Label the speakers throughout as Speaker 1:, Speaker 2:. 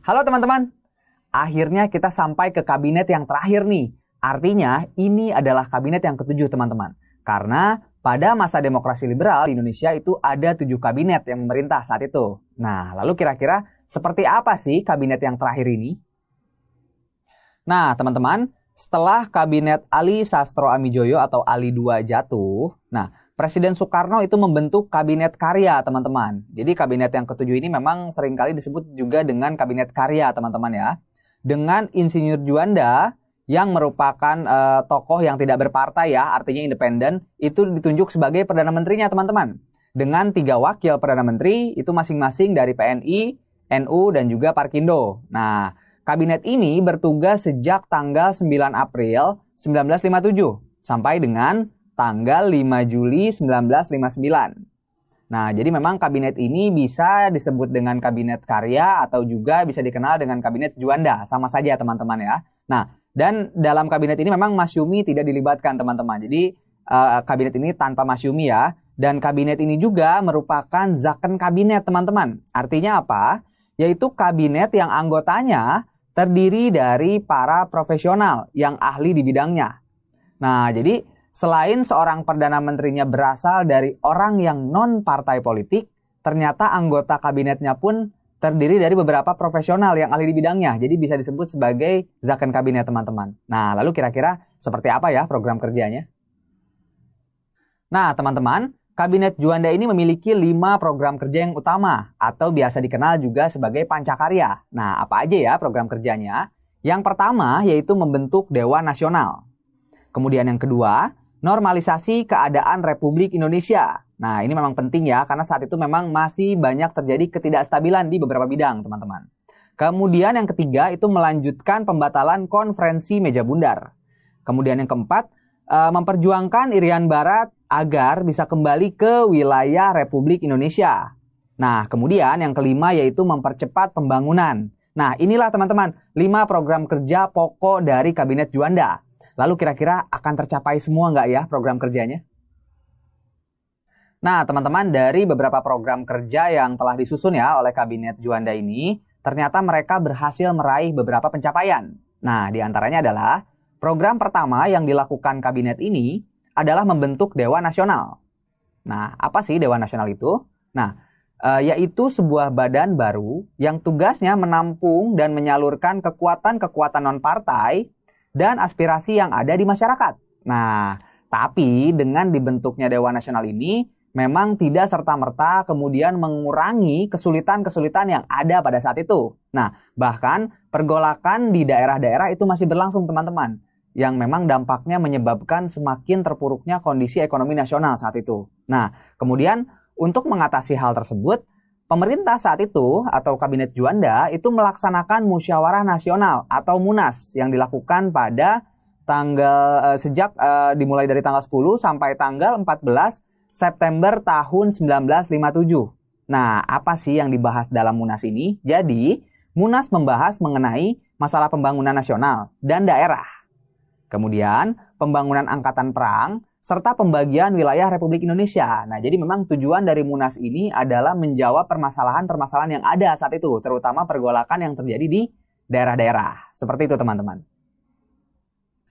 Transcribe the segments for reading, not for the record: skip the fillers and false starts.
Speaker 1: Halo teman-teman, akhirnya kita sampai ke kabinet yang terakhir nih. Artinya ini adalah kabinet yang ketujuh teman-teman. Karena pada masa demokrasi liberal di Indonesia itu ada 7 kabinet yang memerintah saat itu. Nah, lalu kira-kira seperti apa sih kabinet yang terakhir ini? Nah, teman-teman, setelah kabinet Ali Sastro Amijoyo atau Ali II jatuh, Presiden Soekarno itu membentuk kabinet karya, teman-teman. Jadi kabinet yang ketujuh ini memang seringkali disebut juga dengan kabinet karya, teman-teman ya. Dengan Insinyur Juanda yang merupakan tokoh yang tidak berpartai ya, artinya independen, itu ditunjuk sebagai Perdana Menterinya, teman-teman. Dengan 3 wakil Perdana Menteri, itu masing-masing dari PNI, NU, dan juga Parkindo. Nah, kabinet ini bertugas sejak tanggal 9 April 1957 sampai dengan tanggal 5 Juli 1959. Nah, jadi memang kabinet ini bisa disebut dengan kabinet karya atau juga bisa dikenal dengan kabinet Juanda. Sama saja teman-teman ya. Nah, dan dalam kabinet ini memang Masyumi tidak dilibatkan teman-teman. Jadi kabinet ini tanpa Masyumi ya. Dan kabinet ini juga merupakan zakon kabinet teman-teman. Artinya apa? Yaitu kabinet yang anggotanya terdiri dari para profesional yang ahli di bidangnya. Nah, jadi selain seorang Perdana Menterinya berasal dari orang yang non-partai politik, ternyata anggota kabinetnya pun terdiri dari beberapa profesional yang ahli di bidangnya. Jadi bisa disebut sebagai zakon kabinet, teman-teman. Nah, lalu kira-kira seperti apa ya program kerjanya? Nah, teman-teman, kabinet Juanda ini memiliki 5 program kerja yang utama atau biasa dikenal juga sebagai pancakarya. Nah, apa aja ya program kerjanya? Yang pertama yaitu membentuk Dewan Nasional. Kemudian yang kedua, normalisasi keadaan Republik Indonesia. Nah, ini memang penting ya, karena saat itu memang masih banyak terjadi ketidakstabilan di beberapa bidang, teman-teman. Kemudian yang ketiga itu melanjutkan pembatalan konferensi meja bundar. Kemudian yang keempat, memperjuangkan Irian Barat agar bisa kembali ke wilayah Republik Indonesia. Nah, kemudian yang kelima yaitu mempercepat pembangunan. Nah, inilah teman-teman 5 program kerja pokok dari Kabinet Juanda. Lalu kira-kira akan tercapai semua nggak ya program kerjanya? Nah, teman-teman, dari beberapa program kerja yang telah disusun ya oleh Kabinet Juanda ini, ternyata mereka berhasil meraih beberapa pencapaian. Nah, diantaranya adalah program pertama yang dilakukan Kabinet ini adalah membentuk Dewan Nasional. Nah, apa sih Dewan Nasional itu? Nah, yaitu sebuah badan baru yang tugasnya menampung dan menyalurkan kekuatan-kekuatan non-partai dan aspirasi yang ada di masyarakat. Nah, tapi dengan dibentuknya Dewan Nasional ini memang tidak serta-merta kemudian mengurangi kesulitan-kesulitan yang ada pada saat itu. Nah, bahkan pergolakan di daerah-daerah itu masih berlangsung teman-teman, yang memang dampaknya menyebabkan semakin terpuruknya kondisi ekonomi nasional saat itu. Nah, kemudian untuk mengatasi hal tersebut, pemerintah saat itu atau Kabinet Juanda itu melaksanakan musyawarah nasional atau MUNAS yang dilakukan pada dimulai dari tanggal 10 sampai tanggal 14 September tahun 1957. Nah, apa sih yang dibahas dalam MUNAS ini? Jadi, MUNAS membahas mengenai masalah pembangunan nasional dan daerah. Kemudian, pembangunan angkatan perang serta pembagian wilayah Republik Indonesia. Nah, jadi memang tujuan dari MUNAS ini adalah menjawab permasalahan-permasalahan yang ada saat itu, terutama pergolakan yang terjadi di daerah-daerah. Seperti itu, teman-teman.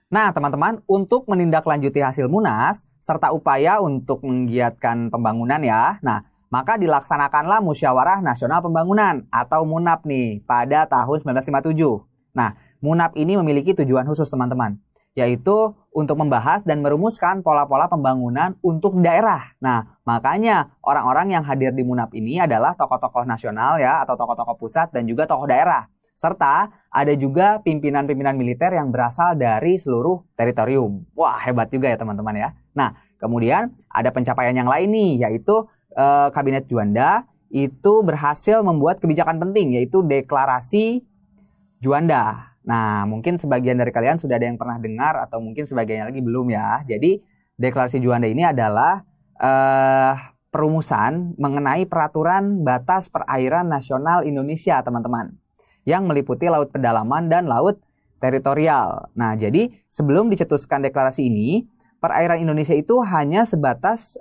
Speaker 1: Nah, teman-teman, untuk menindaklanjuti hasil MUNAS, serta upaya untuk menggiatkan pembangunan ya, maka dilaksanakanlah Musyawarah Nasional Pembangunan atau MUNAP nih, pada tahun 1957. Nah, MUNAP ini memiliki tujuan khusus, teman-teman, yaitu untuk membahas dan merumuskan pola-pola pembangunan untuk daerah. Nah, makanya orang-orang yang hadir di MUNAP ini adalah tokoh-tokoh nasional ya, atau tokoh-tokoh pusat dan juga tokoh daerah. Serta ada juga pimpinan-pimpinan militer yang berasal dari seluruh teritorium. Wah, hebat juga ya teman-teman ya. Nah, kemudian ada pencapaian yang lain nih, yaitu Kabinet Juanda itu berhasil membuat kebijakan penting, yaitu Deklarasi Juanda. Nah, mungkin sebagian dari kalian sudah ada yang pernah dengar atau mungkin sebagiannya lagi belum ya. Jadi, Deklarasi Juanda ini adalah perumusan mengenai peraturan batas perairan nasional Indonesia, teman-teman, yang meliputi laut pedalaman dan laut teritorial. Nah, jadi sebelum dicetuskan deklarasi ini, perairan Indonesia itu hanya sebatas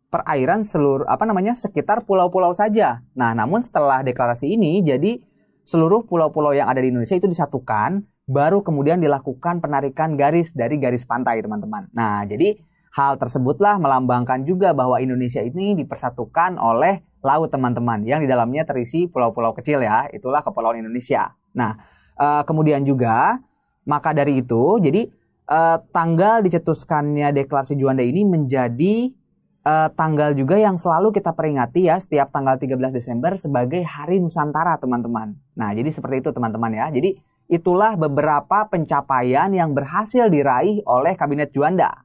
Speaker 1: perairan sekitar pulau-pulau saja. Nah, namun setelah deklarasi ini, jadi seluruh pulau-pulau yang ada di Indonesia itu disatukan, baru kemudian dilakukan penarikan garis dari garis pantai, teman-teman. Nah, jadi hal tersebutlah melambangkan juga bahwa Indonesia ini dipersatukan oleh laut, teman-teman, yang di dalamnya terisi pulau-pulau kecil ya. Itulah Kepulauan Indonesia. Nah, kemudian juga, maka dari itu, jadi tanggal dicetuskannya Deklarasi Juanda ini menjadi tanggal juga yang selalu kita peringati ya setiap tanggal 13 Desember sebagai Hari Nusantara, teman-teman. Nah, jadi seperti itu, teman-teman ya. Jadi itulah beberapa pencapaian yang berhasil diraih oleh Kabinet Juanda.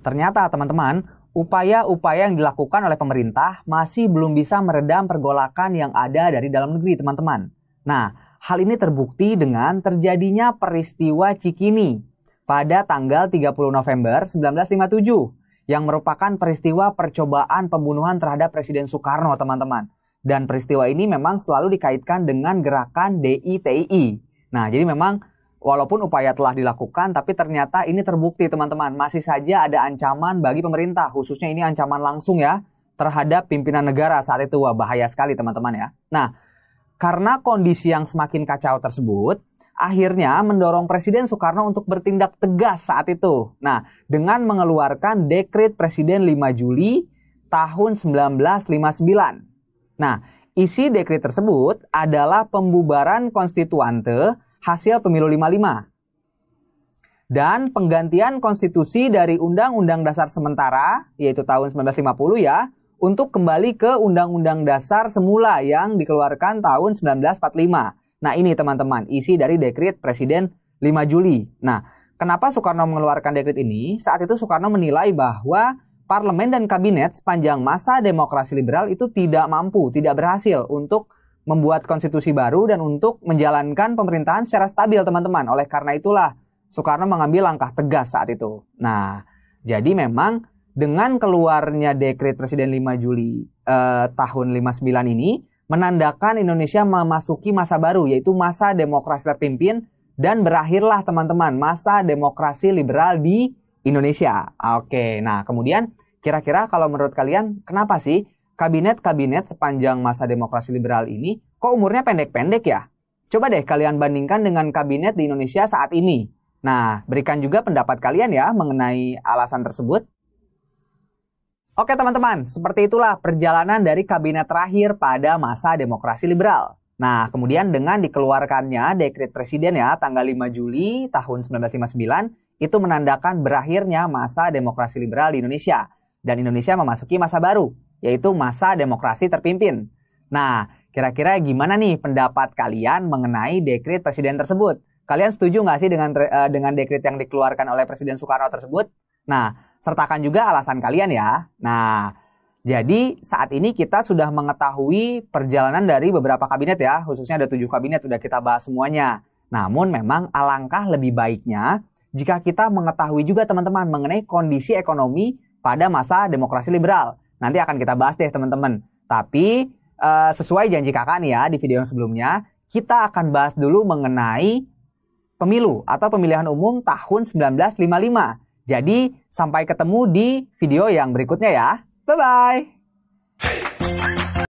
Speaker 1: Ternyata, teman-teman, upaya-upaya yang dilakukan oleh pemerintah masih belum bisa meredam pergolakan yang ada dari dalam negeri, teman-teman. Nah, hal ini terbukti dengan terjadinya peristiwa Cikini pada tanggal 30 November 1957 yang merupakan peristiwa percobaan pembunuhan terhadap Presiden Soekarno, teman-teman. Dan peristiwa ini memang selalu dikaitkan dengan gerakan DITI. Nah, jadi memang walaupun upaya telah dilakukan, tapi ternyata ini terbukti, teman-teman. Masih saja ada ancaman bagi pemerintah, khususnya ini ancaman langsung ya, terhadap pimpinan negara saat itu. Wah, bahaya sekali, teman-teman ya. Nah, karena kondisi yang semakin kacau tersebut, akhirnya mendorong Presiden Soekarno untuk bertindak tegas saat itu. Nah, dengan mengeluarkan Dekret Presiden 5 Juli tahun 1959. Nah, isi dekret tersebut adalah pembubaran konstituante hasil pemilu 55 dan penggantian konstitusi dari Undang-Undang Dasar sementara, yaitu tahun 1950 ya, untuk kembali ke Undang-Undang Dasar semula yang dikeluarkan tahun 1945. Nah, ini teman-teman, isi dari Dekret Presiden 5 Juli. Nah, kenapa Soekarno mengeluarkan dekret ini? Saat itu Soekarno menilai bahwa parlemen dan kabinet sepanjang masa demokrasi liberal itu tidak mampu, tidak berhasil untuk membuat konstitusi baru dan untuk menjalankan pemerintahan secara stabil, teman-teman. Oleh karena itulah Soekarno mengambil langkah tegas saat itu. Nah, jadi memang dengan keluarnya Dekret Presiden 5 Juli tahun 59 ini menandakan Indonesia memasuki masa baru, yaitu masa demokrasi terpimpin, dan berakhirlah, teman-teman, masa demokrasi liberal di Indonesia. Oke, nah kemudian kira-kira kalau menurut kalian kenapa sih kabinet-kabinet sepanjang masa demokrasi liberal ini kok umurnya pendek-pendek ya? Coba deh kalian bandingkan dengan kabinet di Indonesia saat ini. Nah, berikan juga pendapat kalian ya mengenai alasan tersebut. Oke teman-teman, seperti itulah perjalanan dari kabinet terakhir pada masa demokrasi liberal. Nah, kemudian dengan dikeluarkannya Dekret Presiden ya tanggal 5 Juli tahun 1959, itu menandakan berakhirnya masa demokrasi liberal di Indonesia. Dan Indonesia memasuki masa baru, yaitu masa demokrasi terpimpin. Nah, kira-kira gimana nih pendapat kalian mengenai Dekret Presiden tersebut? Kalian setuju nggak sih dengan dekret yang dikeluarkan oleh Presiden Soekarno tersebut? Nah, sertakan juga alasan kalian ya. Nah, jadi saat ini kita sudah mengetahui perjalanan dari beberapa kabinet ya. Khususnya ada 7 kabinet, sudah kita bahas semuanya. Namun memang alangkah lebih baiknya jika kita mengetahui juga teman-teman mengenai kondisi ekonomi pada masa demokrasi liberal. Nanti akan kita bahas deh teman-teman. Tapi sesuai janji kakak nih ya di video yang sebelumnya, kita akan bahas dulu mengenai pemilu atau pemilihan umum tahun 1955. Jadi, sampai ketemu di video yang berikutnya ya. Bye-bye!